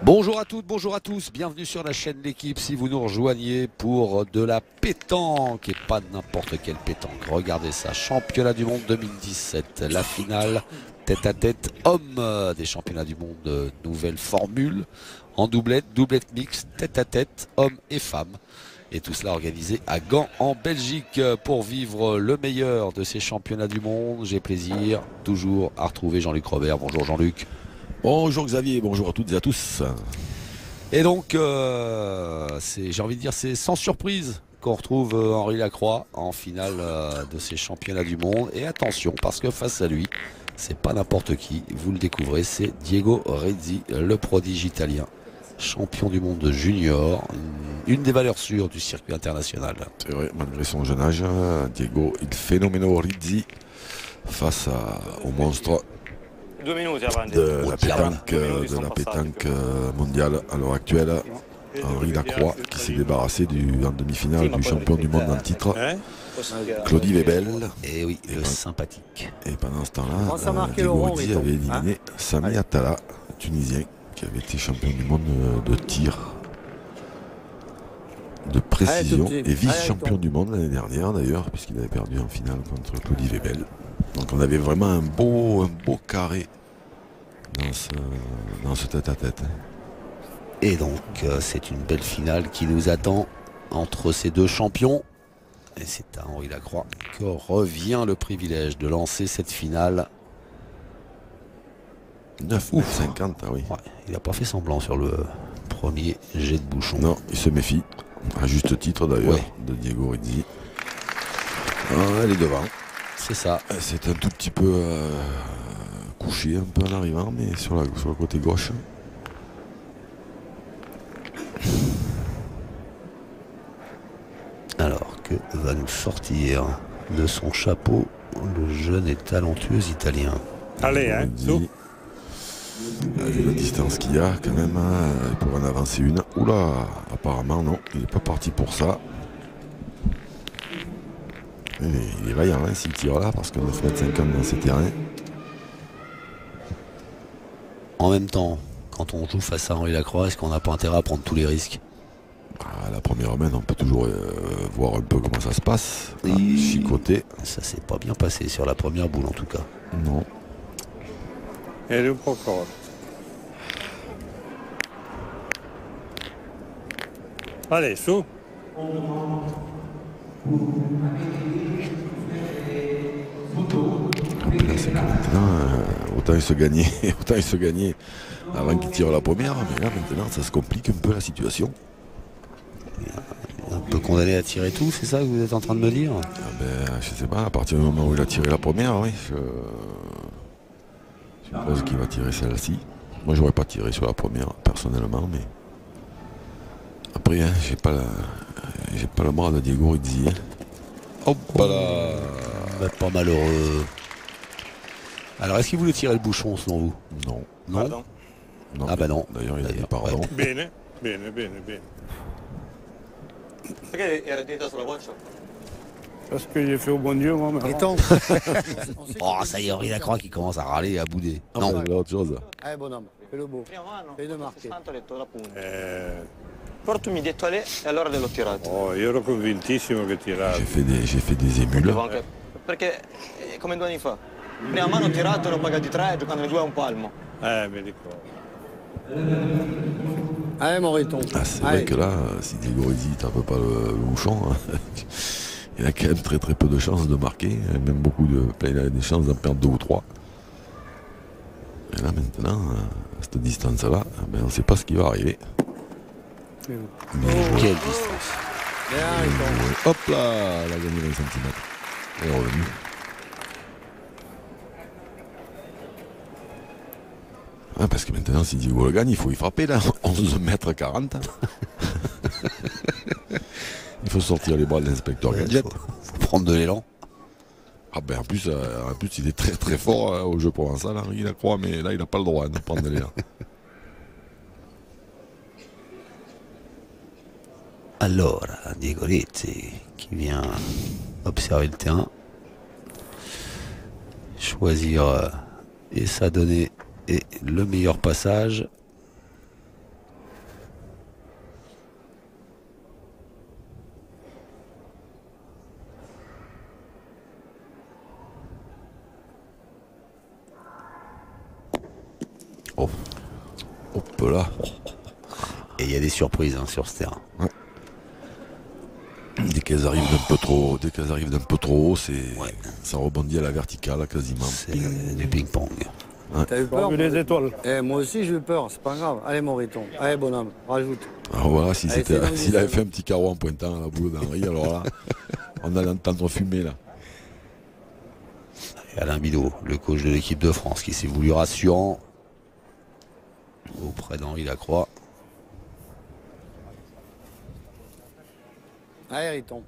Bonjour à toutes, bonjour à tous, bienvenue sur la chaîne L'équipe si vous nous rejoignez pour de la pétanque et pas n'importe quelle pétanque. Regardez ça, championnat du monde 2017, la finale tête à tête homme des championnats du monde, nouvelle formule en doublette, doublette mixte, tête à tête, hommes et femmes. Et tout cela organisé à Gand en Belgique pour vivre le meilleur de ces championnats du monde. J'ai plaisir toujours à retrouver Jean-Luc Robert. Bonjour Jean-Luc. Bonjour Xavier, bonjour à toutes et à tous. Et donc, j'ai envie de dire, c'est sans surprise qu'on retrouve Henri Lacroix en finale de ces championnats du monde. Et attention, parce que face à lui, c'est pas n'importe qui, vous le découvrez, c'est Diego Rizzi, le prodige italien, champion du monde junior, une des valeurs sûres du circuit international. C'est vrai, malgré son jeune âge, Diego il fenomeno Rizzi face au monstre de la pétanque mondiale à l'heure actuelle, Henri Lacroix, qui s'est débarrassé en demi-finale du champion du monde en titre, Claudie Webel. Et oui, le sympathique. Et pendant ce temps-là, Diego Rizzi avait éliminé Sami Attala, tunisien, qui avait été champion du monde de tir de précision et vice-champion du monde l'année dernière d'ailleurs, puisqu'il avait perdu en finale contre Claudie Webel. Donc on avait vraiment un beau carré dans ce tête-à-tête. Et donc c'est une belle finale qui nous attend entre ces deux champions. Et c'est à Henri Lacroix que revient le privilège de lancer cette finale. 9,50 ah oui. Ouais, il n'a pas fait semblant sur le premier jet de bouchon. Non, il se méfie. À juste titre d'ailleurs, de Diego Rizzi. Elle est devant. C'est ça. C'est un tout petit peu couché un peu en arrivant, mais sur le côté gauche. Alors que va nous sortir de son chapeau le jeune et talentueux italien. Allez, hein, la distance qu'il y a quand même, pour en avancer une. Oula, apparemment non, il n'est pas parti pour ça. Il est vaillant hein, s'il tire là, parce qu'on a fait 50 dans ces terrains. En même temps, quand on joue face à Henri Lacroix, est-ce qu'on n'a pas intérêt à prendre tous les risques? La première main, on peut toujours voir un peu comment ça se passe. Chicoté. Ça s'est pas bien passé sur la première boule en tout cas. Non. Et le procureur. Allez, sous. Là, c'est que maintenant, autant il se gagnait avant qu'il tire la première, mais là maintenant ça se complique un peu la situation. Un peu condamné à tirer tout, c'est ça que vous êtes en train de me dire? Je sais pas, à partir du moment où il a tiré la première, oui, je suppose qu'il va tirer celle-ci. Moi j'aurais pas tiré sur la première personnellement, mais après hein, j'ai pas le bras de Diego Rizzi. Hein. Hop là, pas malheureux. Alors est-ce qu'il voulait tirer le bouchon selon vous? Non. Pardon. Non. Ah bah non. D'ailleurs il a dit pardon. Ouais. Bene. Parce que j'ai fait au bon Dieu, moi. Oh, ça y est, Henri Lacroix qui commence à râler et à bouder. Non, c'est autre chose. Allez, bonhomme, fais-le beau. Fais-le marquer. Portami dietro a lei e allora l'ho tirato. Oh, io ero convintissimo che tirava. J'ai fait des émules. Perché come 2 anni fa. Prima mano ho tirato, ne ho pagati 3, giocando 2 a un palmo. Mi ricordo. Allez, Moriton. C'est vrai que là, si Diego Rizzi ne tape pas le bouchon, il a quand même très peu de chances de marquer. Même il a des chances d'en perdre 2 ou 3. Et là maintenant, à cette distance-là, on ne sait pas ce qui va arriver. quelle distance. Hop là, elle a gagné 20 cm. Elle est revenue. Parce que maintenant, si Diego le gagne, il faut y frapper là. 11 mètres 40. Il faut sortir les bras de l'inspecteur Gadget. Faut prendre de l'élan. En plus, il est très fort au jeu provençal, Henri Lacroix, mais là, il n'a pas le droit de prendre de l'élan. Alors, Diego Rizzi qui vient observer le terrain, choisir et s'adonner et le meilleur passage. Oh. Hop là. Et il y a des surprises hein, sur ce terrain. Ouais. Dès qu'elles arrivent d'un peu trop haut, ça rebondit à la verticale quasiment. C'est du ping-pong. T'as eu peur? Vu les étoiles. Moi aussi j'ai eu peur, c'est pas grave. Allez Moriton, allez bonhomme, rajoute. Alors voilà, s'il Allez, c'est dans le avait lycée, fait un petit carreau en pointant à la boule d'Henri, alors là, on allait entendre fumer là. Et Alain Bidot, le coach de l'équipe de France, qui s'est voulu rassurant auprès d'Henri Lacroix. Allez Riton.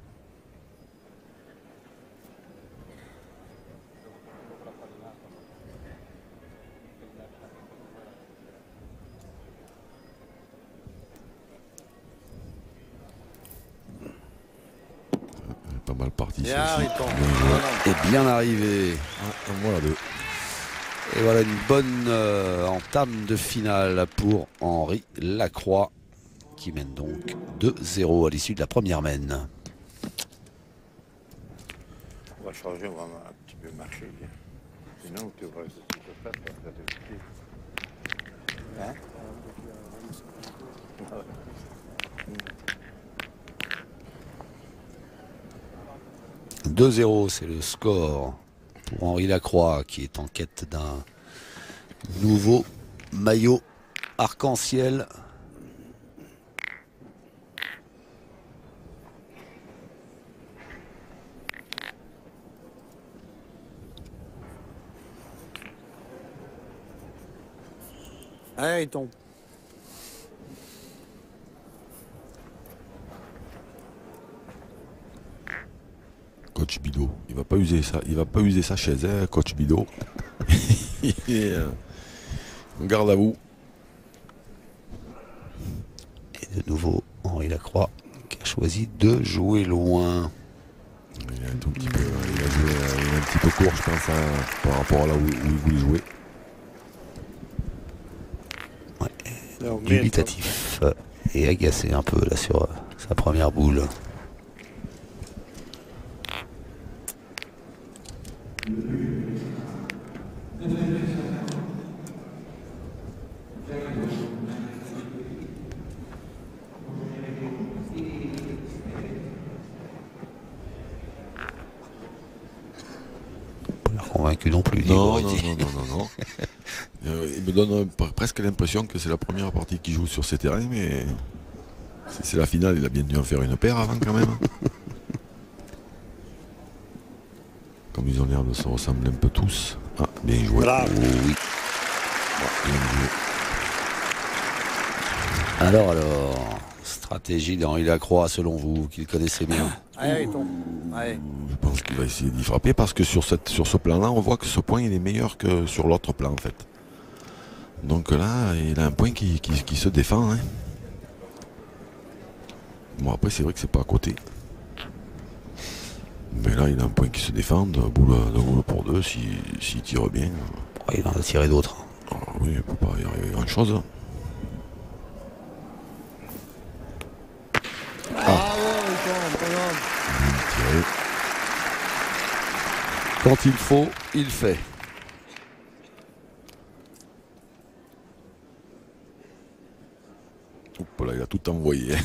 Pas mal parti. Bien ça aussi. Riton. Et bien arrivé. Voilà deux. Et voilà une bonne entame de finale pour Henri Lacroix, qui mène donc 2-0 à l'issue de la première mène. On va changer, on va un petit peu marcher. Sinon, tu vas faire des pieds. Hein? 2-0, c'est le score pour Henri Lacroix, qui est en quête d'un nouveau maillot arc-en-ciel. Allez Riton. Coach Bidot, il va pas user sa chaise, hein, coach Bidot. On garde à vous. Et de nouveau, Henri Lacroix qui a choisi de jouer loin. Il est un tout petit peu, il est un petit peu court, je pense, hein, par rapport à là où il voulait jouer. Dubitatif et agacé un peu là sur sa première boule. Pas l'air convaincu non plus. Non. Il me donne presque l'impression que c'est la première partie qu'il joue sur ces terrains, mais c'est la finale, il a bien dû en faire une paire avant quand même. Comme ils ont l'air de se ressembler un peu tous. Ah, bien joué. Bravo. Oh oui. Bien joué. Alors, stratégie d'Henri Lacroix selon vous, qu'il connaissait bien. Allez Riton. Allez. Je pense qu'il va essayer d'y frapper parce que sur ce plan-là, on voit que ce point il est meilleur que sur l'autre plan en fait. Donc là, il a un point qui se défend. Hein. Bon, après, c'est vrai que c'est pas à côté. Mais là, il a un point qui se défend, de boule pour deux, s'il tire bien. Il en a tiré d'autres. Ah oui, il ne peut pas y arriver grand-chose. Bravo Riton, bonhomme. Tiré. Quand il faut, il fait. Oups, là, il a tout envoyé.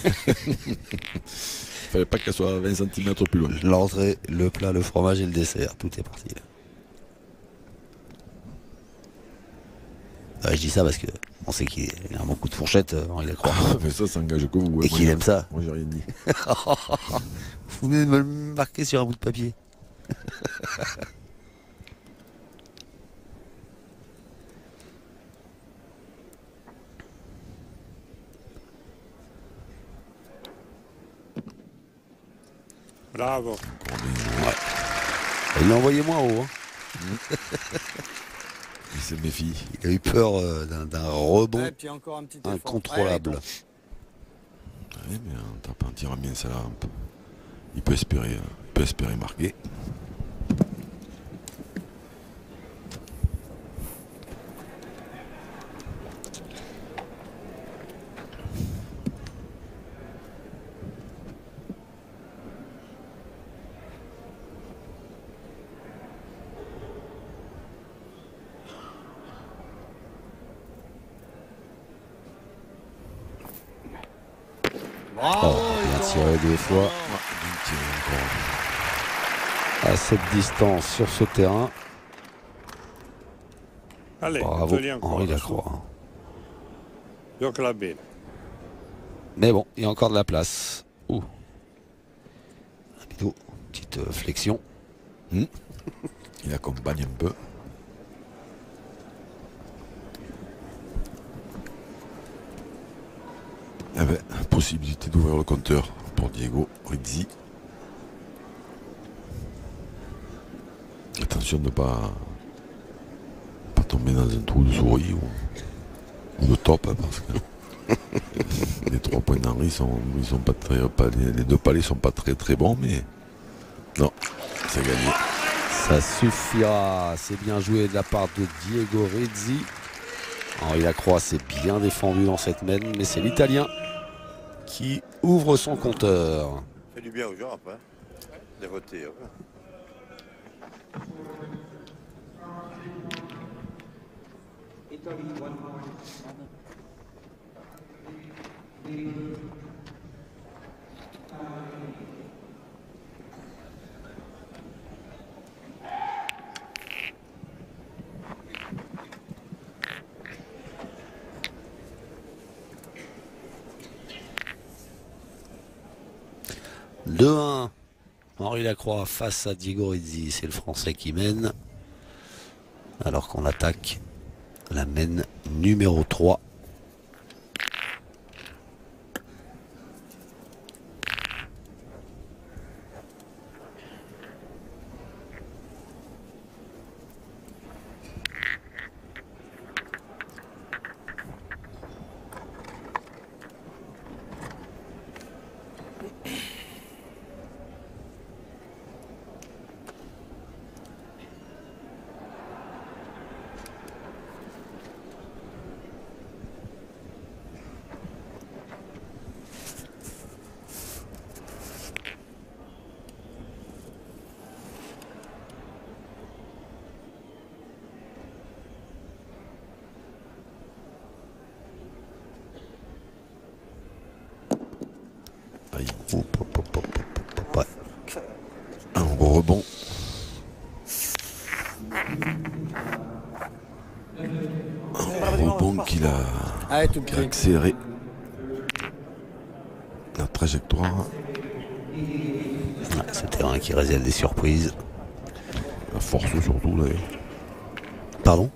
Fallait pas qu'elle soit 20 cm plus loin. L'entrée, le plat, le fromage et le dessert, tout est parti. Ouais, je dis ça parce que on sait qu'il a un bon coup de fourchette, Henri Lacroix. Mais ça engage que vous. Et qu'il aime ça. Moi, j'ai rien dit. Vous venez de me le marquer sur un bout de papier. Bravo. Ouais. Il l'a envoyé moins haut. Hein. Il se méfie. Il a eu peur d'un rebond Et puis encore un petit effort. incontrôlable. Oui, mais en tapant, en tirant bien sa lampe, il peut espérer marquer. Bravo, bien Riton. tiré 2 fois. Bien tiré encore. À cette distance sur ce terrain. Allez, Bravo togli ancora. Henri su. Lacroix. Giocala bene. Mais bon, il y a encore de la place. Ouh. Rapido, petite flexion. Il accompagne un peu. Eh ben, possibilité d'ouvrir le compteur pour Diego Rizzi. Attention de ne pas tomber dans un trou de souris ou de top, hein, parce que les 3 points d'Henri sont pas très, les 2 palets sont pas très bons, mais non, c'est gagné. Ça suffira. C'est bien joué de la part de Diego Rizzi. Henri Lacroix s'est bien défendu dans cette mène, mais c'est l'Italien qui ouvre son compteur. Fait du bien aux jambes, hein, de voter. Hein. « 2-1 ». Henri Lacroix face à Diego Rizzi. C'est le Français qui mène. Alors qu'on attaque la mène numéro 3. Ouais. Un gros rebond. Un rebond qu'il a Allez, tout qui a petit. accéléré la trajectoire, Ouais, c'est un terrain qui réserve des surprises. la force surtout d'ailleurs, Pardon?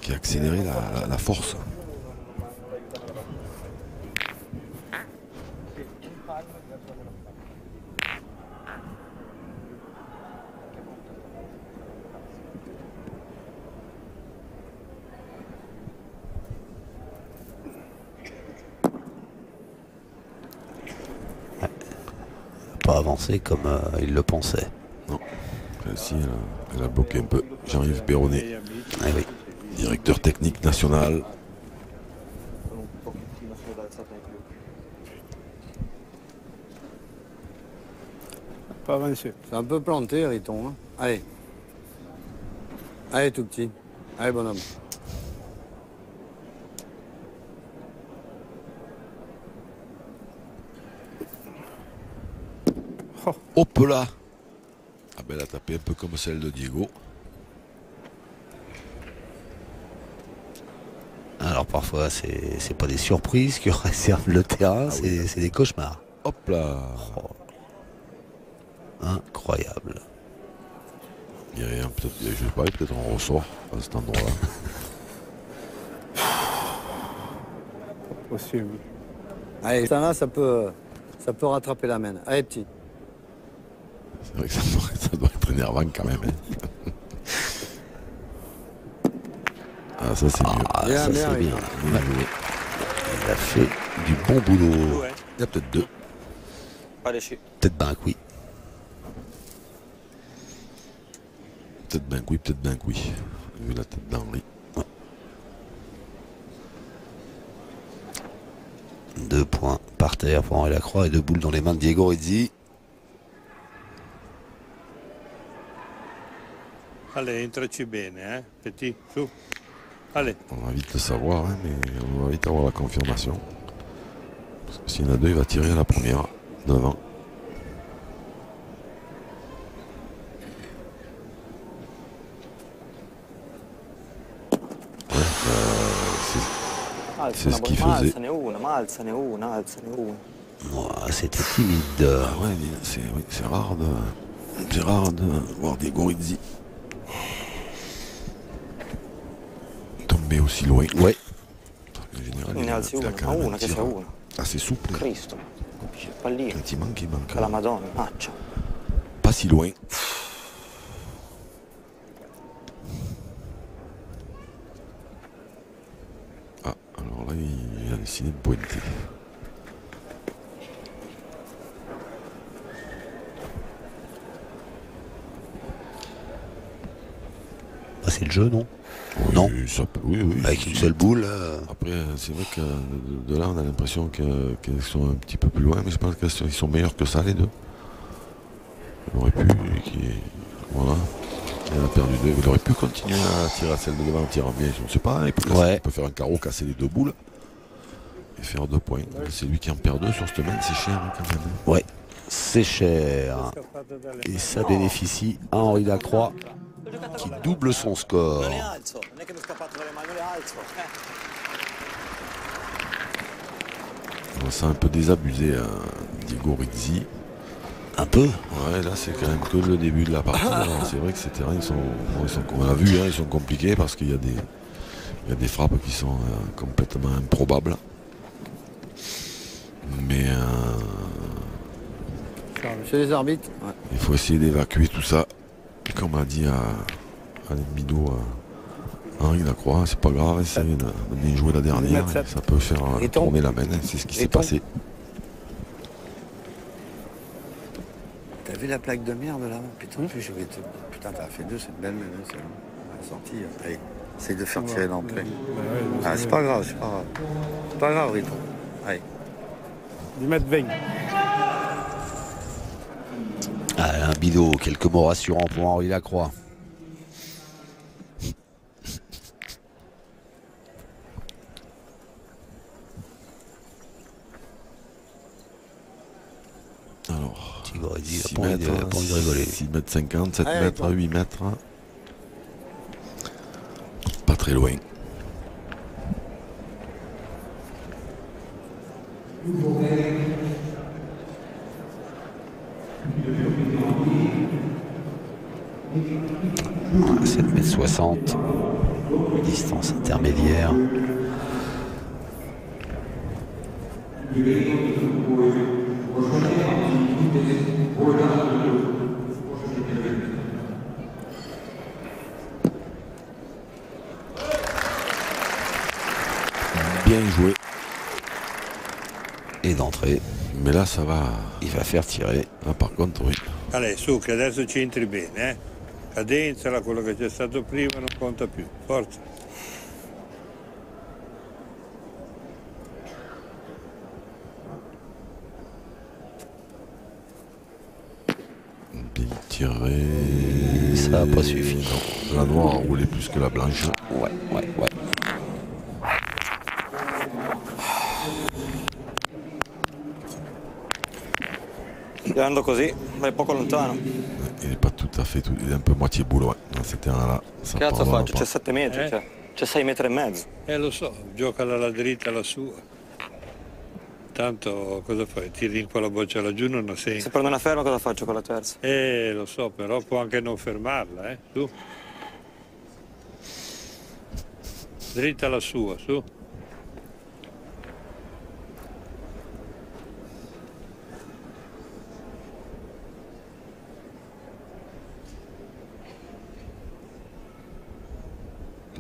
qui a accéléré la force. Pas avancé comme il le pensait. Non, celle-ci elle a bloqué un peu. Jean-Yves Perronnet, Eh oui. directeur technique national. Pas avancer. C'est un peu planté, Riton. Hein. Allez. Allez, tout petit. Allez, bonhomme. Hop là. Ah ben elle a tapé un peu comme celle de Diego. Alors parfois c'est pas des surprises que réserve le terrain, c'est des cauchemars. Hop là. Oh. Incroyable. Il y a rien, peut-être, je sais pas, peut-être on ressort à cet endroit-là. Possible. Allez, ça là, ça peut rattraper la main. Allez, petit. C'est vrai que ça doit être énervant quand même. Hein. Ah ça c'est mieux. Ah, Bien, ça bien, c'est oui. bien. Ouais. Il a fait du bon boulot. Ouais. Il y a peut-être 2. Allez, je... Peut-être ben que oui. Peut-être bien que oui, peut-être bien que oui. Vu la tête d'Henri. 2 points par terre pour Henri Lacroix et 2 boules dans les mains de Diego Rizzi. Allez, entraci bene, hein, petit, su. Allez. On va vite le savoir, hein, mais on va vite avoir la confirmation. Parce S'il y en a deux, il va tirer à la première, devant. C'est ce qu'il faisait. Alzane una, alzane una, alzane una. C'était timide. Ah ouais, c'est rare de voir Diego Rizzi tomber aussi loin. Ouais. En général, Ne alzi il a una, quand même un una che tir sia una. assez souple. Cristo. Pallino. Quand il manque La Madonna, maccia. pas si loin. Ah, alors là, il a décidé de pointer. Ah, c'est le jeu, non? Oui, Non. Oui. Avec une seule boule. Après, c'est vrai que de là, on a l'impression qu'ils sont un petit peu plus loin, mais je pense qu'ils sont meilleurs que ça, les deux. Il aurait pu, voilà, il a perdu deux. Il aurait pu continuer à tirer à celle de devant en tirant bien, je ne sais pas. Il peut faire un carreau, casser les deux boules et faire 2 points. C'est lui qui en perd 2 sur cette semaine, c'est cher hein, quand même. Ouais, c'est cher. Et ça bénéficie à Henri Lacroix qui double son score. Non le alzo, non è che mi è scappato dalle mani, le alzo. On sent un peu désabusé Diego Rizzi. Un peu. Ouais, là c'est quand même que le début de la partie. C'est vrai que ces terrains, on l'a vu, hein, ils sont compliqués parce qu'il y a des frappes qui sont complètement improbables. Mais Chez les arbitres. Ouais. il faut essayer d'évacuer tout ça. Comme a dit à Mido, Henri Lacroix, c'est pas grave, essayez de bien jouer la dernière. Ça peut faire tourner la main, c'est ce qui s'est passé. T'as vu la plaque de merde là? Putain, plus je vais te. Putain, t'as fait 2, c'est une belle main, c'est bon. Elle est sortie. Allez, essaye de faire tirer l'entrée. Ah, c'est pas grave, c'est pas grave. C'est pas grave, Riton. Allez. 10,20 m. Ah, un bidot, quelques mots rassurants pour Henri Lacroix. Alors, Diego Rizzi, 6 il a mètres, pas envie de rigoler. 6 mètres 50, 7 Allez, mètres, toi. 8 mètres. Pas très loin. Voilà, 7,60 m, distance intermédiaire. Bien joué. Et d'entrée, Mais là, ça va. il va faire tirer. Là, par contre, oui. Allez, su, che adesso ci entri bene, eh? Cadenzala, quello che c'è stato prima non conta più. Forza. Bien tiré. Ça n'a pas suffi. Non, la noire a roulé plus que la blanche. Ouais. Tirando così, ma è poco lontano. Il n'est pas tout à fait, il est un peu moitié boule, ouais. Dans ces terrains-là. Ça Che cazzo pardonne faccio? pas. C'è 7 metri, c'è 6 metri e mezzo. Lo so, gioca alla dritta la sua. Tanto cosa fai? Tiri in quella boccia laggiù non ha Se senso. prendo una ferma cosa faccio con la terza? Lo so, però può anche non fermarla, su. Dritta la sua, su.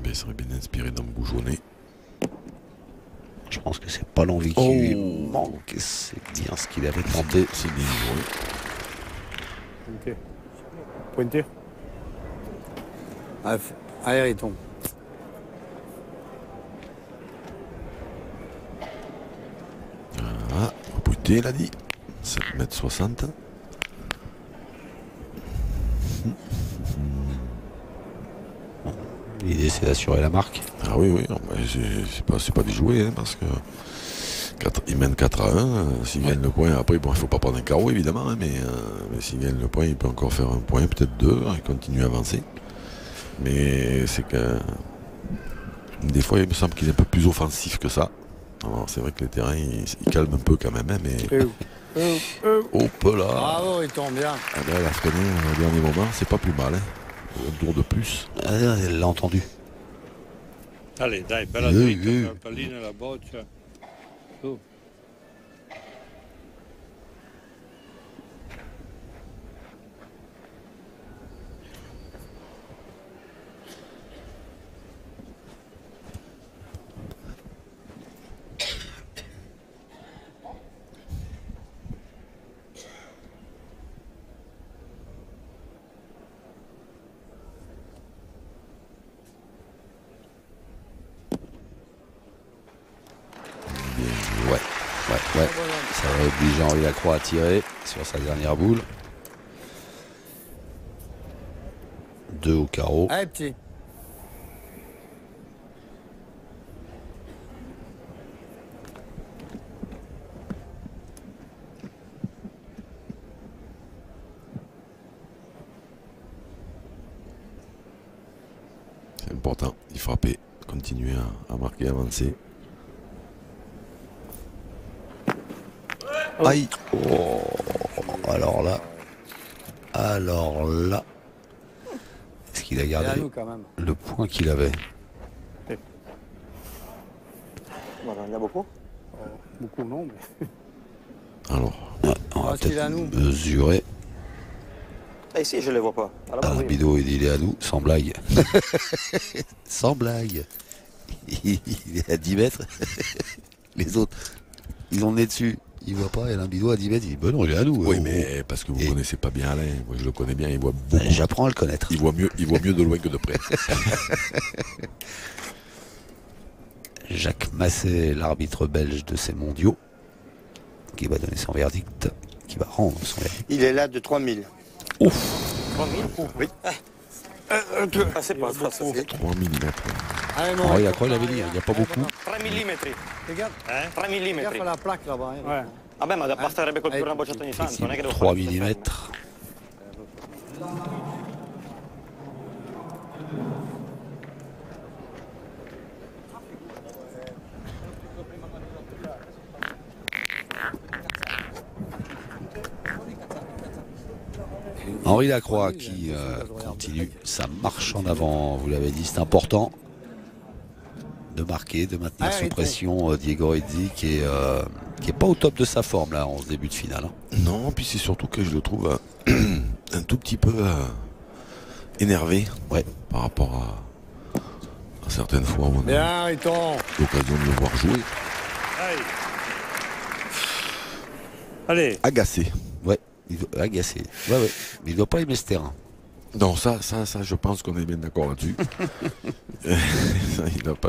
Mais il serait bien inspiré d'en bougeonner. Je pense que c'est pas l'envie qui lui manque. C'est bien ce qu'il avait tenté. C'est bien joué. Pointer. Pointer. Allez, Riton. Ah, pointé, il a dit. 7,60 m. L'idée, c'est d'assurer la marque. Ah oui, c'est pas déjoué, hein, parce que Il mène 4-1. S'il gagne le point, après, bon, il ne faut pas prendre un carreau évidemment, hein, mais s'il gagne le point, il peut encore faire un point, peut-être deux, et continuer à avancer. Mais c'est que des fois, il me semble qu'il est un peu plus offensif que ça. Alors c'est vrai que les terrains, ils calment un peu quand même, hein, mais. Hop là! Bravo, il tombe bien. Ah ben, elle a freiné au dernier moment, c'est pas plus mal. Hein. Un tour de plus. Ah, elle l'a entendu. Allez, dai, bella dritta, la pallina e la boccia. Su. Ouais. Ça va obliger Henri Lacroix à tirer sur sa dernière boule. 2 au carreau. Allez, petit. C'est important, il frappait, continuer à marquer, avancer. Aïe. Oh, alors là. Est-ce qu'il a gardé quand même. le point qu'il avait? Voilà, il y en a beaucoup. Beaucoup non, mais... Alors, Ouais, on va Parce qu'il est à peut-être nous. mesurer. Ah, ici, je ne les vois pas. À la base, Alain oui. Bidot, il est à nous, sans blague. Sans blague. Il est à 10 mètres. Les autres, ils ont le nez dessus. Ils ne voient pas. Et Alain Bidot à 10 mètres, il dit ben non, il est à nous. oui, mais parce que vous ne connaissez pas bien Alain, moi je le connais bien, il voit beaucoup. J'apprends à le connaître. Il voit mieux de loin que de près. Jacques Masset, l'arbitre belge de ces mondiaux, qui va donner son verdict, qui va rendre son verdict. Il est là de 3000. 3000. Oui. Ah, c'est pas ça. 3 mm. Allez, mon Henri Lacroix, il avait dit, il n'y a pas beaucoup. 3 mm. Regarde, 3 regarde mm. la plaque là-bas. Hein. Ouais. Vabbè, ma basterebbe colpire una bocciata ogni tanto, non è che devo 3 fare tutte mm. Henri Lacroix qui continue sa marche en avant, vous l'avez dit, c'est important de marquer, de maintenir sous pression Diego Rizzi qui est pas au top de sa forme là en ce début de finale. Hein. Non, puis c'est surtout que je le trouve un tout petit peu énervé, Ouais. par rapport à certaines fois où on a Bien, Riton. l'occasion de le voir jouer. Allez, Agacé. Ouais, il doit agacé. Ouais. Mais il doit pas aimer ce terrain. Non, ça, je pense qu'on est bien d'accord là-dessus. Il n'a pas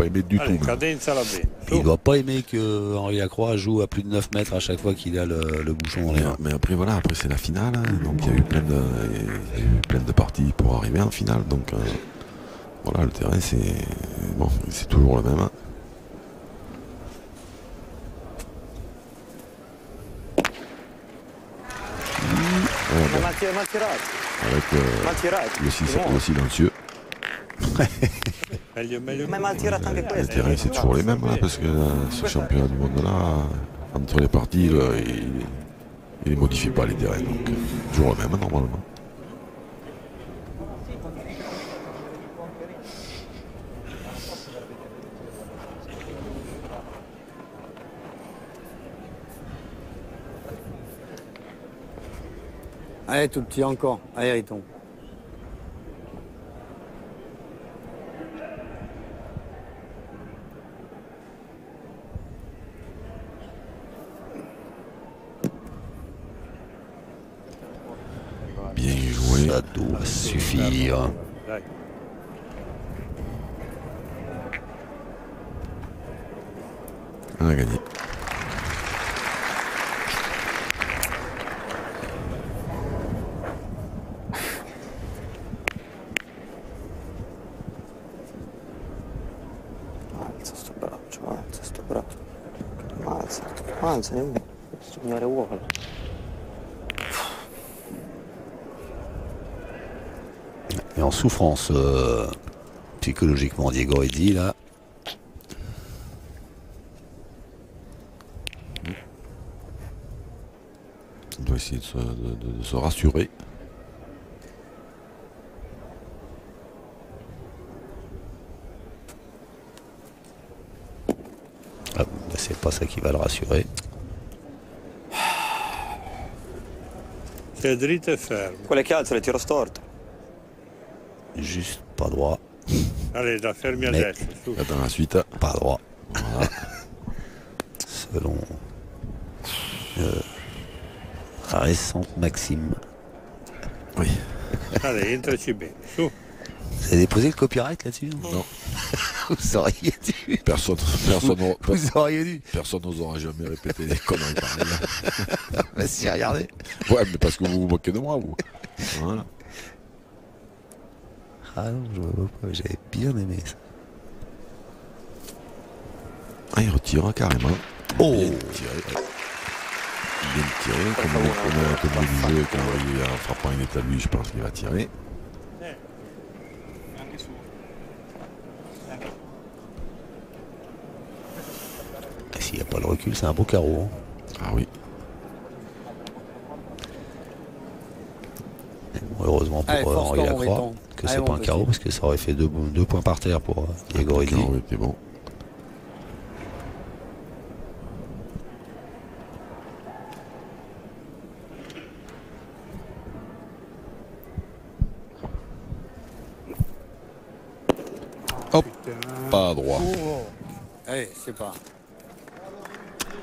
aimé du allez, tout. Même. cadenza la B. Il doit pas aimer que Henri Lacroix joue à plus de 9 mètres à chaque fois qu'il a le bouchon dans les mains. Mais après, voilà, après c'est la finale. Hein, donc il y a eu plein de parties pour arriver en finale. Donc voilà, le terrain, c'est toujours le même. Hein. Mal tirato. Avec Mal tirato. le silencieux. Meglio Ma mal tirato anche Les questo. terrains, c'est toujours les mêmes, hein, parce que ce championnat du monde-là, entre les parties, il ne modifie pas les terrains. Donc toujours le même, normalement. Allez, tout petit encore. Allez, Riton. Bien joué. Ça doit suffire. Dai. On a gagné. Alza sto braccio. avanza, nemmeno. Signore uovo. Et en souffrance psychologiquement, Diego Eddy là. Il doit essayer de se rassurer. Ah, c'est pas ça qui va le rassurer. Se è dritto e fermo. Quelle che alza le tiro storto. Juste pas droit. Allez, da fermi a Mais- destra. Su. Là, dans la suite, Pas droit. Voilà. Selon récente maxime. oui. Allez, entraci bene. Su. Vous avez déposé le copyright là-dessus? Non. Vous auriez dû. Personne Vous auriez dû. nous aura jamais répété des conneries pareilles. Bah, si, regardez. Ouais, mais parce que vous vous moquez de moi, vous. Voilà. Ah non, je vois pas. J'avais bien aimé ça. Ah, il retire carrément. Oh. Bien tiré. Bien tiré. Comme on connaît la tenue du jeu, quand il en frappant une état de lui, je pense qu'il va tirer. Et s'il n'y a pas le recul, c'est un beau carreau. Hein. Ah oui. Bon, heureusement pour Allez, force Henri ton Lacroix Riton. que Allez, c'est mon pas un petit. carreau parce que ça aurait fait deux points par terre pour Diego Eddy. Carreau était bon. Hop, pas droit. Oh. Allez, c'est pas.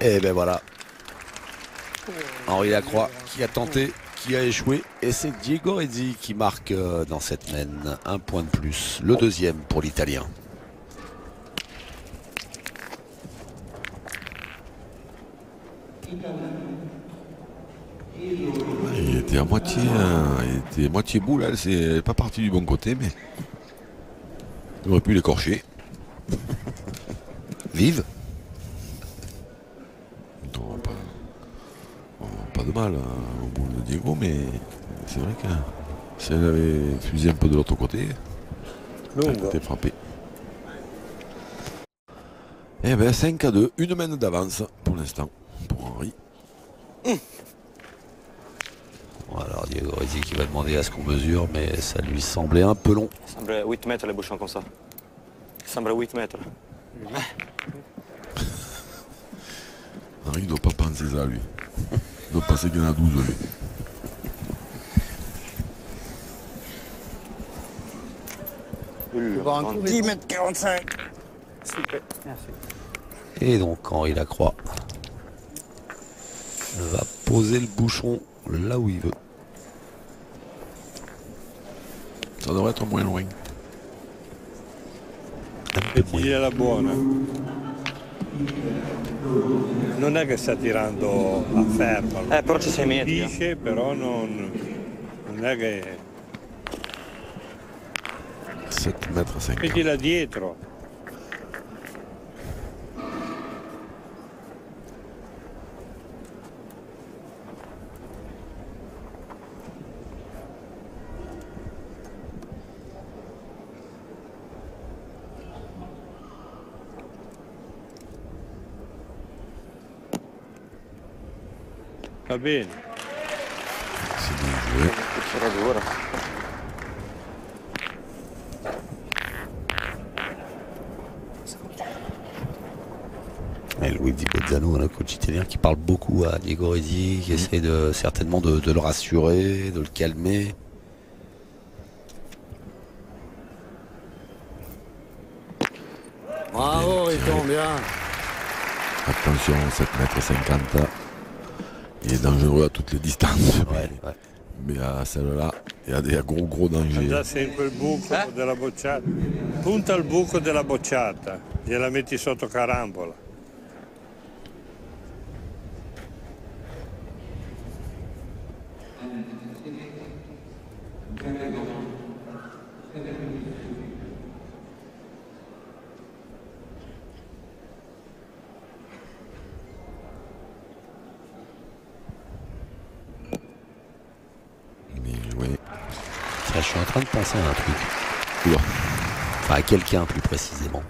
Et ben voilà. Henri Lacroix qui a tenté, qui a échoué. Et c'est Diego Eddy qui marque dans cette mène un point de plus. Le deuxième pour l'Italien. Il était à moitié boule, elle c'est pas parti du bon côté, mais il aurait pu l'écorcher. Vive. Non, pas de mal au bout de Diego, mais c'est vrai que si elle avait fusé un peu de l'autre côté, elle Lungo. était frappée. Eh bien 5-2, une mène d'avance pour l'instant pour Henri. Bon, alors Diego Eddy qui va demander à ce qu'on mesure, mais ça lui semblait un peu long. Sembra 8 mètres les bouchons comme ça. Sembra 8 mètres. Henri ne doit pas penser ça lui. Il doit penser qu'il y en a 12 lui. Tu vas un coup, 10 mètres 45. Super. Merci. Et donc Henri Lacroix va poser le bouchon là où il veut. Ça devrait être moins loin. E ti dire la buona. Non è che sta tirando a fermo. Però ci 6 metri. Dice, però non è che... 7 mètres 50. Vedi là dietro. Va bene. C'est bien joué. C'era dura. Et Luigi Bezzano, le coach italien, qui parle beaucoup à Diego Eddy, qui essaie certainement de le rassurer, de le calmer. Bravo, Riton, bien. Attention, 7 mètres 50. Il est dangereux à toutes les distances. Ouais, ouais. Mais à celle-là, il y a gros danger. Già sempre il buco della bocciata. Punta al buco della bocciata. Gliela metti sotto carambola. Je suis en train de penser à un truc. Oula. Enfin, à quelqu'un plus précisément.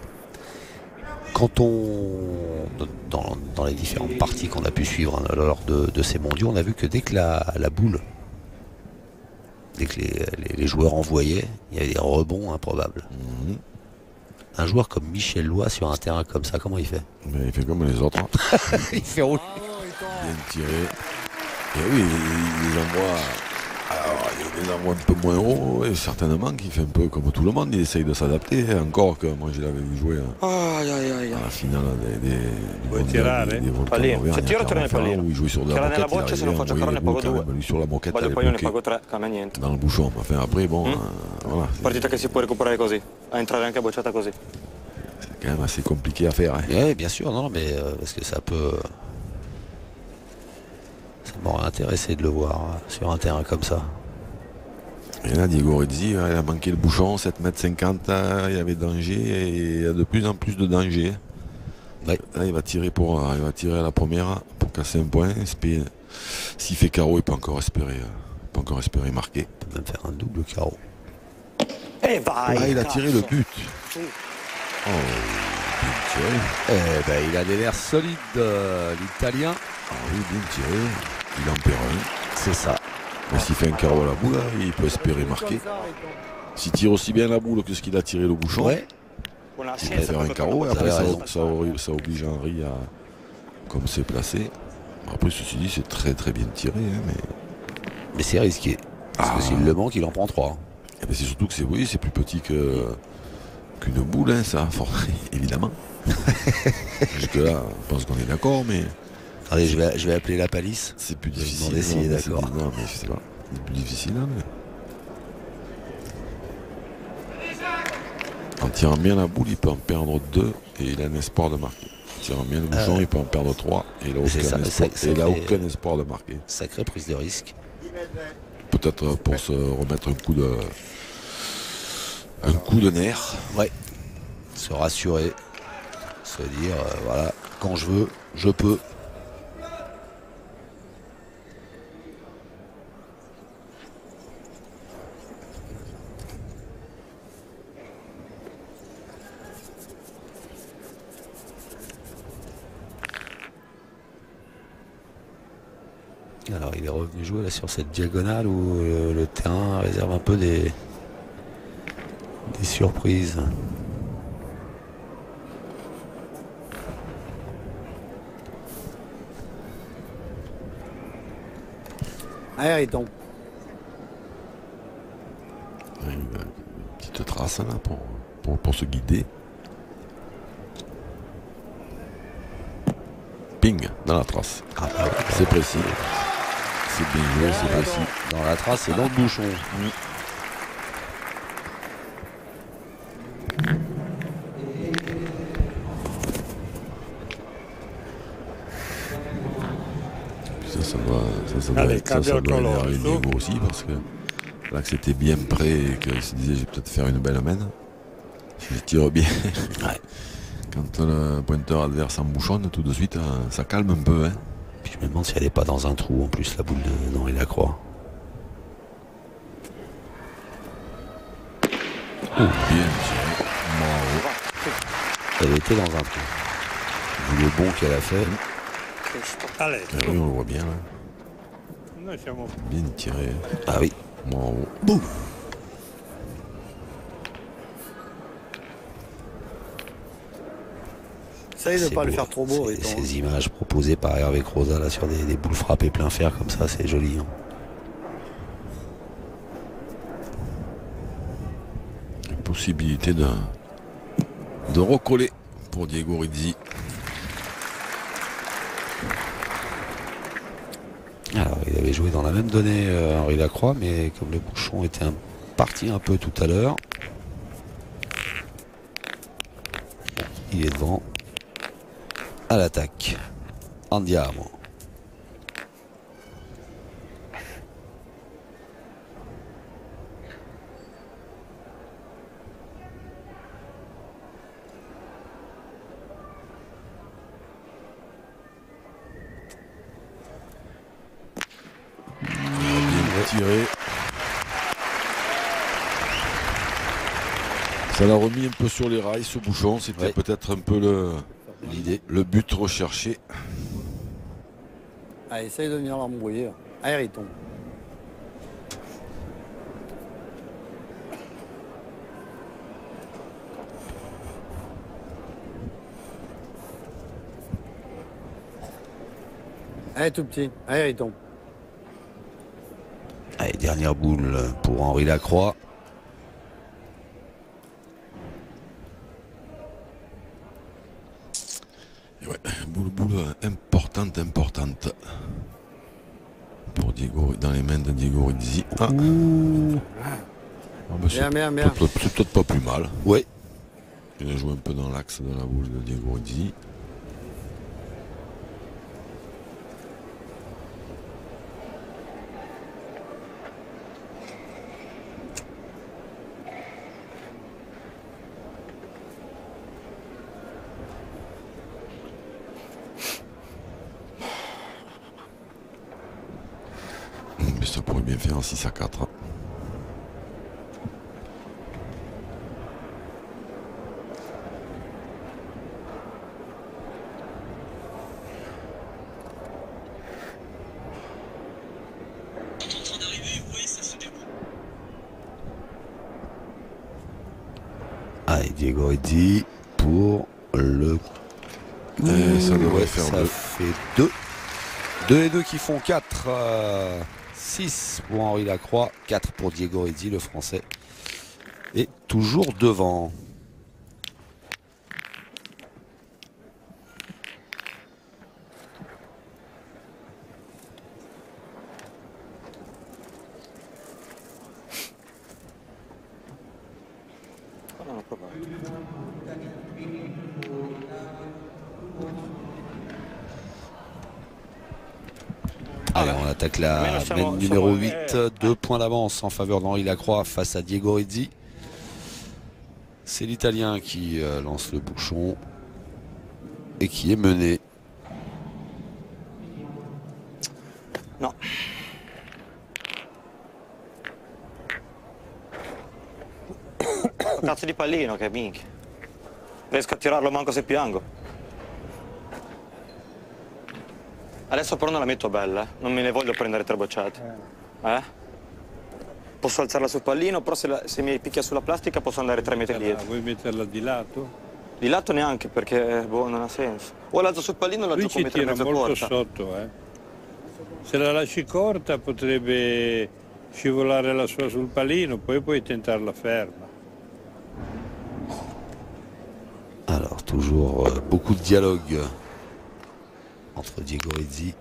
Quand on... Dans les différentes parties qu'on a pu suivre lors de ces mondiaux, on a vu que dès que la boule, dès que les joueurs envoyaient, il y avait des rebonds improbables. Un joueur comme Michel Lois sur un terrain comme ça, comment il fait? Mais il fait comme les autres. Hein. Il fait rouler. Bien tiré. Et oui, il les envoie. Alors, il les envoie un peu moins haut, et certainement qu'il fait un peu comme tout le monde, il essaye de s'adapter. Encore que moi je l'avais vu jouer à la finale Vuoi tirare? Pallino. Se tiro torna nel pallino. où il jouait sur de Tira la nella moquette, boccia, se non faccio carro ne pago 2. lui sur la moquette, Voglio il il pallino ne avait pago bloqué 3, cambia niente. dans le bouchon. Enfin, après, bon, voilà. Partita che si può recuperare così, a entrare anche a bocciata così. C'est quand même assez compliqué à faire. Hein. Oui, bien sûr, non, mais parce que ça peut... Ça m'aurait intéressé de le voir sur un terrain comme ça. Et là, Diego Rizzi, il a manqué le bouchon, 7,50 m, il y avait danger et il y a de plus en plus de danger. Ouais. Là, il va tirer à la première pour casser un point. S'il fait carreau, il peut encore espérer marquer. Il peut même faire un double carreau. E vai! Ah, il a tiré le but. Oh, bien tiré. Eh ben, il a des nerfs solides, l'Italien. Ah oui, bien tiré. Il en perd un. C'est ça. Mais s'il fait un carreau à la boule, il peut espérer marquer. S'il tire aussi bien la boule que ce qu'il a tiré le bouchon, Ouais. il peut faire un carreau. Et après, ça oblige Henry à, comme c'est placé. Après, ceci dit, c'est très très bien tiré. Hein, Mais c'est risqué. Parce que s'il le manque, il en prend 3. Et c'est surtout que c'est plus petit qu'une boule, hein, ça, évidemment. Jusque-là, je pense qu'on est d'accord, mais. Allez, je vais appeler la palisse. C'est plus Je vais difficile. demander s'il est d'accord. Non, mais je sais pas. C'est plus difficile, hein, mais. En tirant bien la boule, il peut en perdre 2 et il a un espoir de marquer. En tirant bien le bouchon, il peut en perdre 3 et il n'a aucun espoir de marquer. Sacrée prise de risque. Peut-être pour se remettre un coup de nerf. Ouais. Se rassurer. Se dire, voilà, quand je veux, je peux. Alors il est revenu jouer là sur cette diagonale où le terrain réserve un peu des surprises. Allez, il tombe. Une petite trace là pour se guider. Ping dans la trace. Ah, bah, c'est précis. C'est bien joué, c'est précis. Dans la trace et dans le bouchon. Ça doit énerver Diego aussi parce que là que c'était bien prêt et qu'il se disait je vais peut-être faire une belle main. Si je tire bien. Ouais. Quand le pointeur adverse en bouchonne, tout de suite ça calme un peu. Hein. Puis je me demande si elle n'est pas dans un trou en plus la boule d'Henri Lacroix. Oh, bien tiré. Bravo. Elle était dans un trou. Vu le bon qu'elle a fait. Allez. Oui, on le voit bien là. Noi siamo... Bien tiré. Ah oui. Bravo. Boum. Essaye de ne pas le faire trop beau. Ces images proposées par Hervé Croza là, sur des boules frappées plein fer comme ça, c'est joli. Hein. Possibilité de recoller pour Diego Rizzi. Alors il avait joué dans la même donnée Henri Lacroix, mais comme le bouchon était parti un peu tout à l'heure, il est devant à l'attaque. Andiamo. Tiré. Ça l'a remis un peu sur les rails ce bouchon, c'était peut-être un peu l'idée. Le but recherché. Allez, essaye de venir l'embrouiller. Allez, il tombe. Allez, tout petit. Allez, il tombe. Allez, dernière boule pour Henri Lacroix. Et ouais, boule importante pour Diego, dans les mains de Diego Rizzi. Ah. Bien. C'est peut-être pas plus mal. Oui. Il a joué un peu dans l'axe de la boule de Diego Rizzi. Mais ça pourrait bien faire un 6-4. Allez, Diego Rizzi pour le... Ça devrait faire ça 2. fait 2. 2 et 2 qui font 4. 6 pour Henri Lacroix, 4 pour Diego Rizzi, le français. Et toujours devant. Allez, on attaque la main numéro 8. 2 points d'avance en faveur d'Henri Lacroix face à Diego Rizzi. C'est l'Italien qui lance le bouchon et qui est mené. No. Cazzo di pallino che minchia. Riesco a tirarlo manco se piango. Adesso però non la metto bella, non me ne voglio prendere 3 bocciate. Posso alzarla sul pallino, però se mi picchia sulla plastica posso andare 3 metri dietro. Vuoi metterla di lato? Di lato neanche perché non ha senso. O l'alzo sul pallino o la Lui gioco ci mettere tira mezzo molto corta. sotto, Se la lasci corta potrebbe scivolare la sua sul pallino, poi puoi tentarla ferma. Alors, toujours beaucoup de dialogue entre Diego Rizzi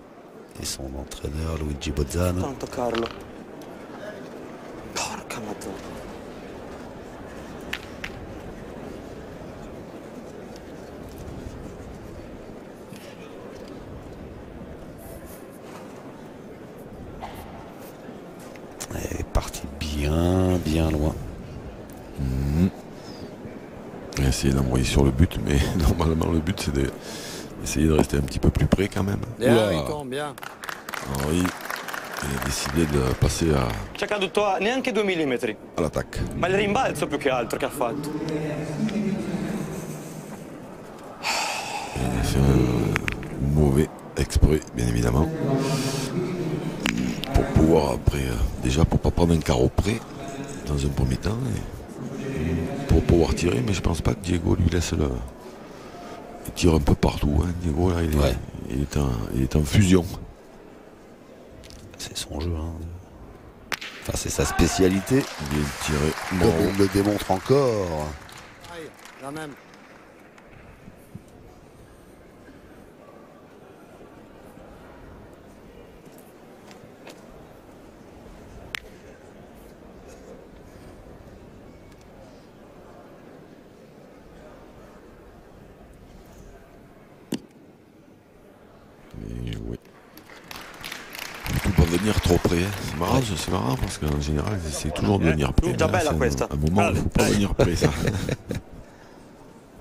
et son entraîneur Luigi Bozzano. Non toccarlo. Porca madonna. Elle est partie bien loin. Il a essayé d'envoyer sur le but, mais normalement le but c'est d'essayer de rester un petit peu plus près quand même. Bien, il tombe bien. Henri, il a décidé de passer C'è caduto a neanche 2 millimetri. à l'attaque. Ma il rimbalzo più che altro che ha fatto. Il a fait un mauvais exprès, bien évidemment. Pour pouvoir après, déjà pour pas prendre un carreau près dans un premier temps, et pour pouvoir tirer, mais je pense pas que Diego lui laisse le... Il tire un peu partout, hein. Diego là il est en fusion. C'est son jeu. Enfin, c'est sa spécialité. Il est tiré. Comme on le démontre encore. Aïe, la même. Bien joué. Il ne faut pas venir trop près. Hein. C'est marrant parce qu'en général, ils essayent toujours de venir près. Già bella À questa. un moment, il ne faut pas venir près. Ça,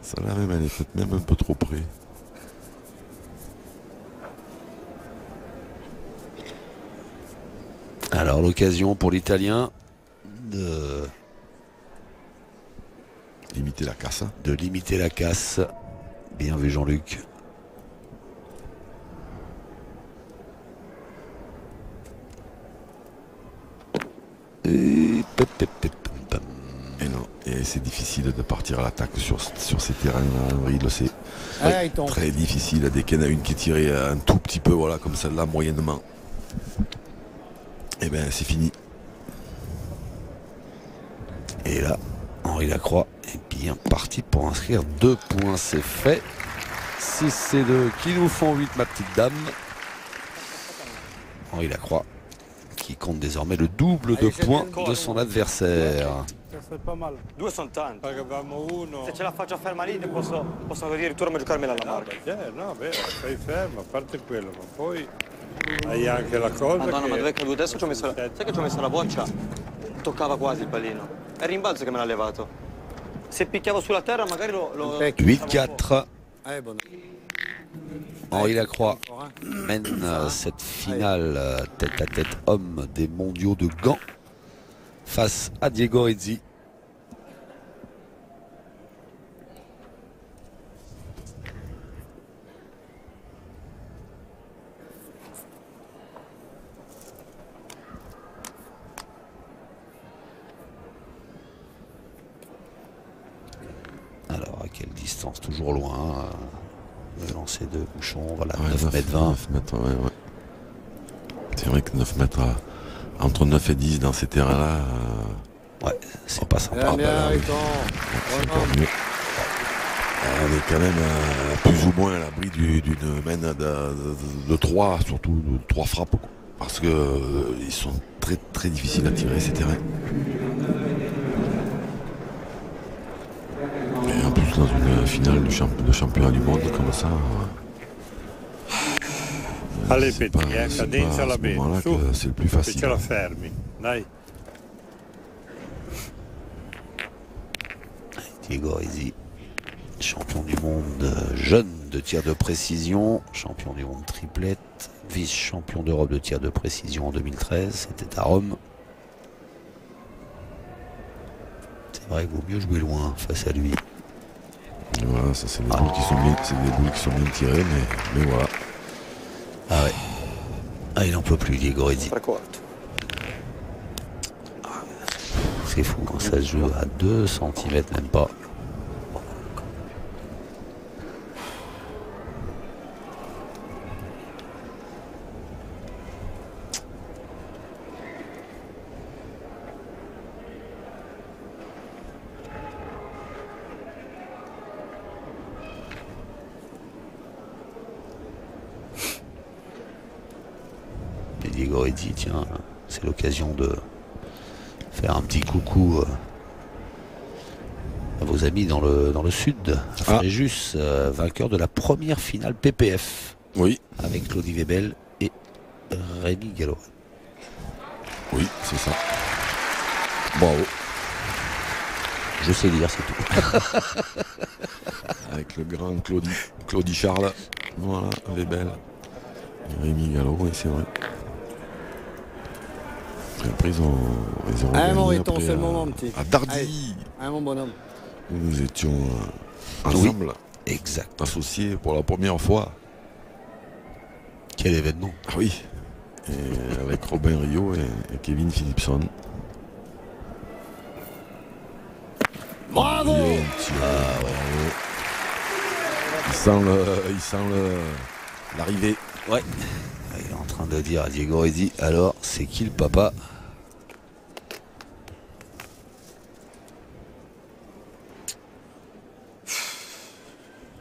ça là même, elle est peut-être même un peu trop près. Alors l'occasion pour l'Italien limiter la casse. De limiter la casse. Bien vu Jean-Luc. Et non, et c'est difficile de partir à l'attaque sur ces terrains-là. Oui, c'est très difficile. Dès qu'il y en a une qui est tirée un tout petit peu, voilà, comme celle-là, moyennement. Et bien c'est fini. Et là, Henri Lacroix est bien parti pour inscrire 2 points. C'est fait. 6 et 2 qui nous font 8, ma petite dame. Henri Lacroix qui compte désormais le double de points de son adversaire. C'est pas mal. 2 sono tanti. Pagavamo uno. Se ce la faccio ferma lì, posso addirittura giocarmela alla Marca. No, vero, stai fermo, a parte quello, ma poi hai anche la cosa. Madonna, che... ma dove è caduto? Adesso ci ho messo sai che ci ho messo la boccia? Toccava quasi il pallino. È il rimbalzo che me l'ha levato. Se picchiavo sulla terra magari lo 8-4. Allez, bon. Henri Lacroix mène cette finale tête à tête homme des mondiaux de Gand face à Diego Rizzi. Alors à quelle distance? Toujours loin. Le lancer de Bouchon, voilà, ouais, 9 mètres 20. 9 mètres, ouais. C'est vrai que 9 mètres, entre 9 et 10 dans ces terrains-là... Ouais, c'est pas sympa. Bien, c'est encore mieux. On est quand même plus ou moins à l'abri d'une mène de 3, surtout de 3 frappes. Parce que ils sont très très difficiles à tirer ces terrains. Et en plus dans une finale de championnat du monde comme ça. Allez Petit, cadenza bene, su, c'est le plus facile. Ce la fermi, dai. Diego Rizzi, champion du monde jeune de tir de précision, champion du monde triplette, vice-champion d'Europe de tir de précision en 2013, c'était à Rome. C'est vrai qu'il vaut mieux jouer loin face à lui. Voilà, ça c'est des boules qui sont bien tirées, mais voilà. Ah ouais. Ah, il n'en peut plus, Diego Rizzi. C'est fou quand ça se joue à 2 cm, même pas. Et Diego Rizzi, tiens, c'est l'occasion de faire un petit coucou à vos amis dans le sud, à Fréjus, vainqueur de la première finale PPF. Oui. Avec Claudie Webel et Rémi Gallo. Oui, c'est ça. Bravo. Je sais lire, c'est tout. Avec le grand Claudie Charles. Voilà, Webel. Rémi Gallo, oui, c'est vrai. Après, ils ont Moriton, c'est le moment, petit. À Dardy. Allez, mon bonhomme. Nous étions ensemble. Oui, exact. Associés pour la première fois. Quel événement. Ah oui. Et avec Robin Rio et Kevin Philipson. Bravo. Il sent l'arrivée. Ouais. Il est en train de dire à Diego Rizzi, alors c'est qui le papa?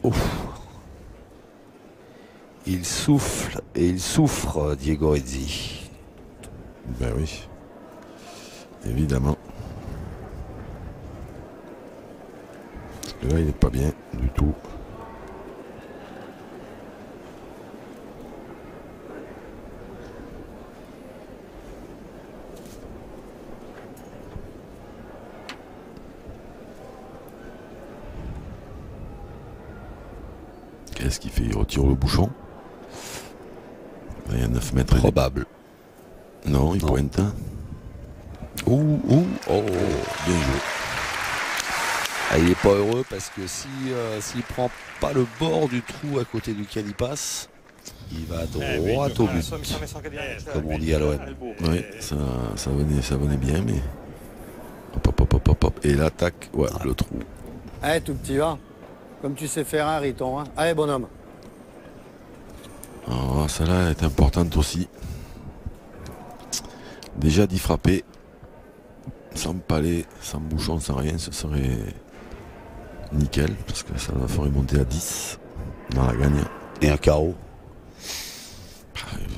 Ouf. Il souffle et il souffre, Diego Rizzi. Ben oui, évidemment. Parce que là, il n'est pas bien du tout. Qu'est-ce qu'il fait? Il retire le bouchon. Il y a 9 mètres. Probable. Non, il pointe. Oh, bien joué. Ah, il n'est pas heureux parce que s'il prend pas le bord du trou à côté duquel il passe, il va droit au but, comme on dit à l'OM. Oui, ça venait bien, mais... Hop, hop, hop, hop, hop. Et l'attaque, ouais, le trou. Allez, tout petit, va. Comme tu sais faire un riton. Hein. Allez, bonhomme. Alors, celle-là est importante aussi. Déjà d'y frapper, sans palais, sans bouchon, sans rien, ce serait nickel, parce que ça va ferait monter à 10 dans la gagne. Et un carreau.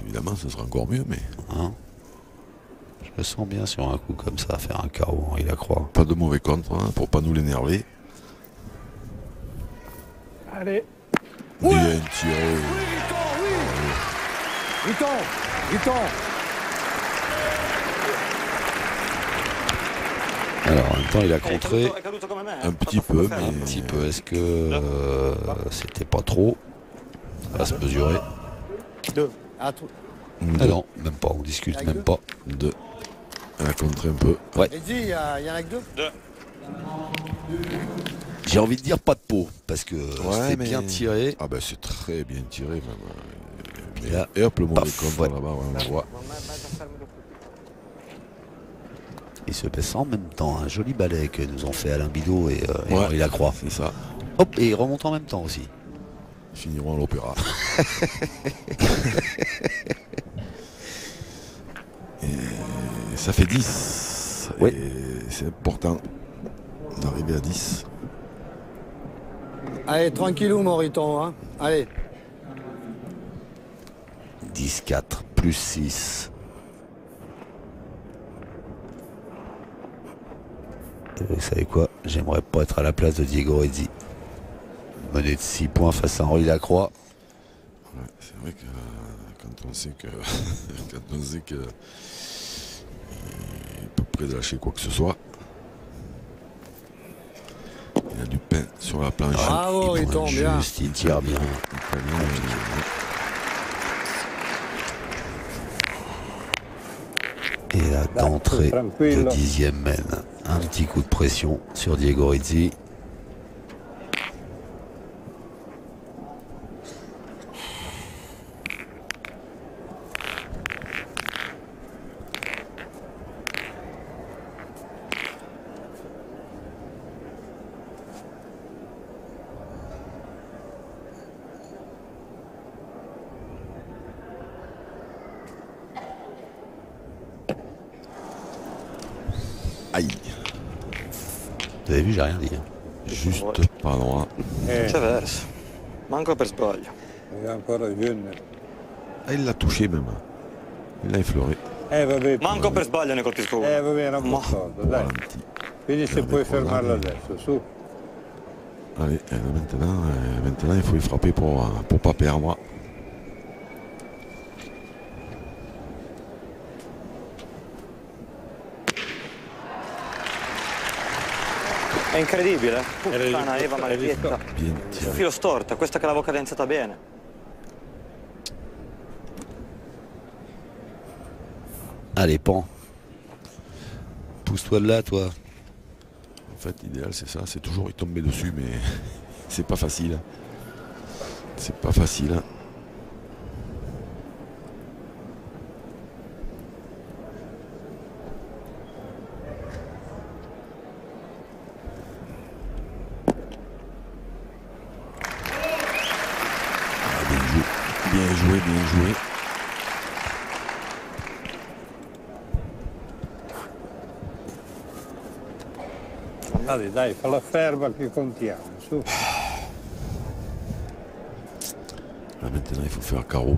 Évidemment, ce sera encore mieux, mais... Hein, je le sens bien sur un coup comme ça, faire un carreau, il la croit. Pas de mauvais contre, hein, pour pas nous l'énerver. Allez. Bien tiré. Riton. Alors en même temps il a contré Un petit peu, mais... un petit peu. Est-ce que c'était pas trop? Ça va se mesurer. À tout. Ah non, même pas, on discute même pas. Deux. Elle a contré un peu. Ouais. Et dis, il y en a que deux. J'ai envie de dire pas de peau, parce que Ouais, c'était mais- bien tiré. Ah ben c'est très bien tiré même. Puis là, Et hop, le mauvais paf, contre ouais. là-bas, ouais, on voit. Il se baisse en même temps, un joli balai que nous ont fait Alain Bidot et Ouais. Henri Lacroix. C'est ça. Hop, et il remonte en même temps aussi. Ils finiront à l'opéra. Et ça fait 10. Oui. Et c'est important d'arriver à 10. Allez, tranquillou, mon riton. Hein. Allez. 10-4, plus 6. Vous savez quoi? J'aimerais pas être à la place de Diego Redzi. Mené de 6 points face à Henri Lacroix. Ouais, c'est vrai que quand on sait que quand on sait que il est pas prêt de lâcher quoi que ce soit. Il a du pain sur la planche. Bravo, Il il pointe tombe bien. juste, il tire bien. Et là, d'entrée de tranquillo. 10e mène. Un petit coup de pression sur Diego Redzi. Aïe. Vous avez vu, j'ai rien dit. Hein. Juste pas droit. Viceversa. Manco per sbaglio. È ancora Junior. Ah, il l'a touché même. Il l'a effleuré. Vabbè. Manco per sbaglio ne colpisco uno. Vabbè, era un po' comodo, dai. Ralenti. Vedi se puoi fermarlo adesso, su. Allez, maintenant il faut y frapper pour pas perdre. È incredibile. Puttana Eva maledetta. Bien Sul tiré. filo storta, questa che l'avevo cadenzata bene. Allez, Pan. Pousse-toi de là, toi. En fait, l'idéal c'est ça, c'est toujours y tomber dessus, mais c'est pas facile. C'est pas facile. Ah, bien joué, bien joué, bien joué. Allez, dai, falla ferma che contiamo, su. Là maintenant il faut faire carreau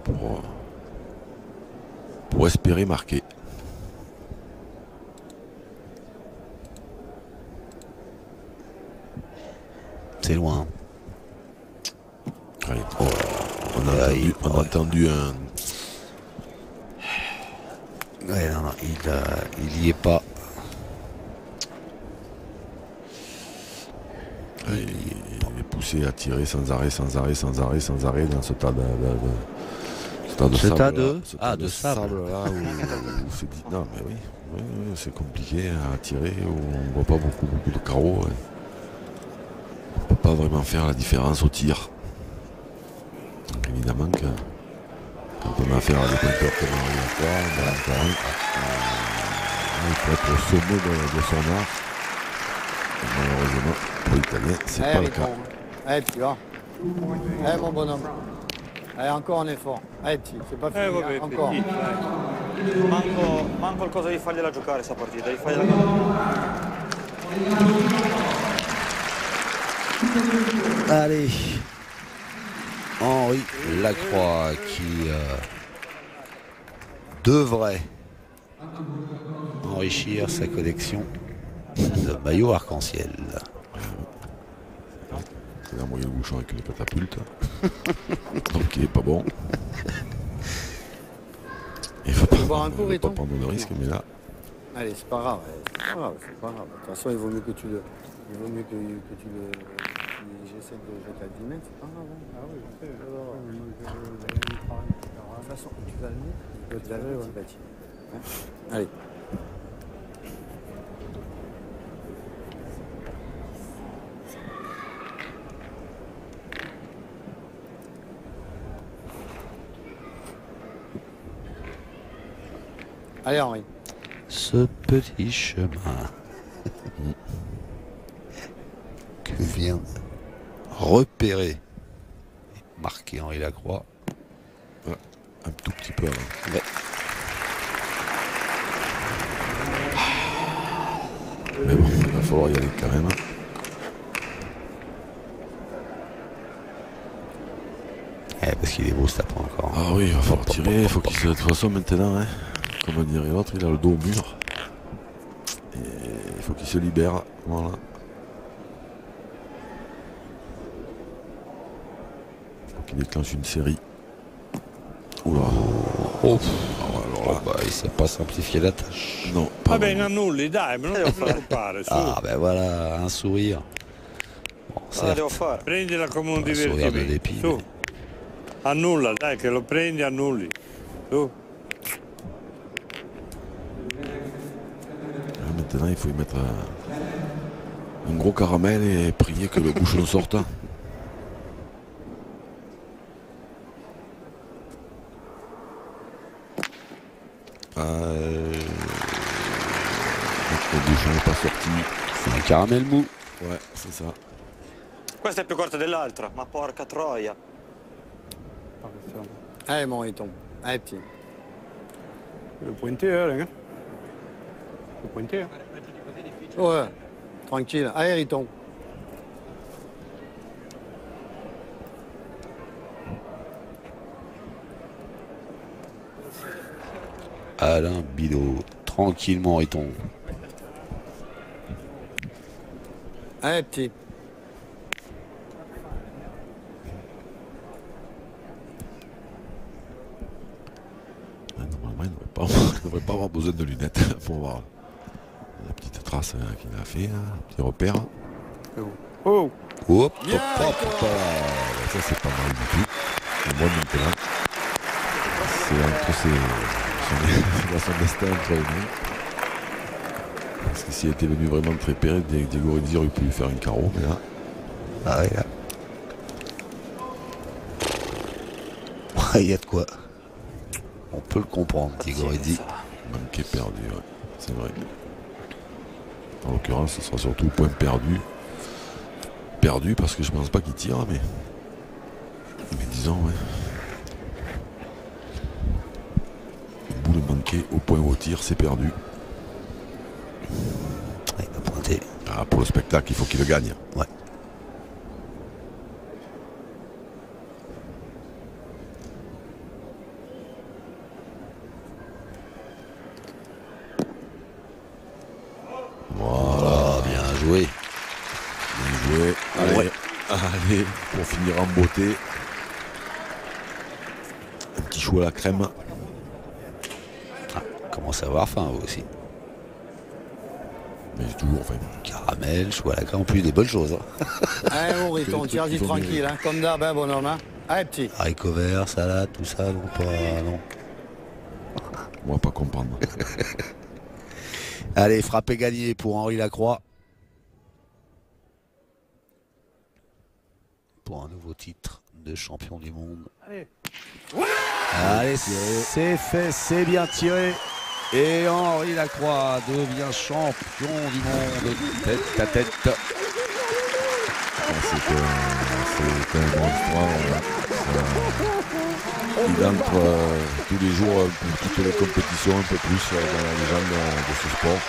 pour espérer marquer. C'est loin. Allez. Oh, On a entendu un... Ouais, non, non, il y est pas. Il est poussé à tirer sans arrêt dans ce tas de Ce sable. tas là. de- Ce ah, tas de sable. là où c'est dit. Non mais oui, c'est compliqué à tirer, où on voit pas beaucoup de carreaux. Ouais. pas vraiment faire la différence au tir. Donc évidemment que quand on a affaire à des pointeurs comme Henri Lacroix, il faut être au sommet de son art. Et malheureusement, pour l'Italien, c'est pas le cas. Allez, petit, va. Allez, mon bonhomme. Allez, encore un effort. Allez, petit, c'est pas fini, vabbè, encore. petit, Manco qualcosa di fargliela giocare sta partita, di fargliela Allez, Henri Lacroix qui devrait enrichir sa collection de maillots arc-en-ciel. Il a envoyé le bouchon avec une catapulte. Donc il est pas bon. Il faut pas, boire un coup, Riton. pas prendre de risque, mais là. Allez, c'est pas grave, c'est pas grave, c'est pas grave. De toute façon, il vaut mieux que tu le... Il vaut mieux que tu le... J'essaie de jeter à 10 mètres, c'est pas grave. Hein. Ah oui, je sais. De toute façon, tu vas le mettre, tu vas te laver, tu vas tirer. Hein. Allez. Allez, Henri. Ce petit chemin que vient de repérer et marquer Henri Lacroix. Ouais, un tout petit peu avant. Ouais. Mais bon, il va falloir y aller quand même. Parce qu'il est beau, ça prend encore. Ah oui, il va falloir tirer. Il faut qu'il se... De toute façon, maintenant, hein, comme dirait l'autre, il a le dos au mur. Et il faut qu'il se libère. Voilà. Il faut qu'il déclenche une série. Oula. Oh, Alors là, bah, il sait pas simplifier la tâche. non, pas Vabbè, vraiment. annulli, dai, ma non ti preoccupare, su. Ah ben voilà, un sourire. Bon, Cosa devo certes, fare? Prendila come un un sourire de divertimento. dépit. Su. Annulla, dai, che lo prendi, annulli. Su. Maintenant, il faut y mettre un gros caramel et prier que le bouchon sorte. Le bouchon n'est pas sorti. C'est un caramel mou. Ouais, c'est ça. Questa è più corta dell'altra, ma porca troia. Allez, mon Riton. Allez, petit. Le pointeur, hein. Le pointeur. Ouais, tranquille. Allez, Riton. Alain Bidot, tranquillement, Riton. Allez, petit. Normalement, il ne devrait pas avoir besoin de lunettes pour voir la petite trace qu'il a fait, un petit repère. Oh, Hop, hop, Bien, hop, hop. Ça, c'est pas mal du tout. Et moi, maintenant, c'est entre son destin entre les mains. Parce que s'il était venu vraiment très péré, Diego Rizzi aurait pu lui faire une carreau, mais là. Ah ouais, là. Il y a de quoi. On peut le comprendre, Tigoridi. Manqué perdu, ouais. C'est vrai. En l'occurrence, ce sera surtout point perdu. Perdu parce que je pense pas qu'il tire, mais disons, ouais. Une boule manquée au point où au tir, c'est perdu. Il va pointer. Ah, pour le spectacle, il faut qu'il le gagne. Ouais. Voilà, bien joué. Bien joué. Allez, Ouais. allez, pour finir en beauté. Un petit chou à la crème. Ah, commence à avoir faim, vous aussi. Mais toujours, enfin. Caramel, choix à la crème, en plus des bonnes choses. Hein. Allez, mon Riton, trucs tire-y qui vont tranquille, hein, comme d'hab, hein, bonhomme. Hein. Allez, petit. Haricots verts, salade, tout ça, non pas. Non. On va pas comprendre. Allez, frappé gagné pour Henri Lacroix. pour un nouveau titre de champion du monde. Allez. Allez, c'est fait, c'est bien tiré. Et Henri Lacroix devient champion du monde tête à tête. C'est un monstre. Il entre tous les jours pour toutes les compétitions un peu plus dans la légende de ce sport.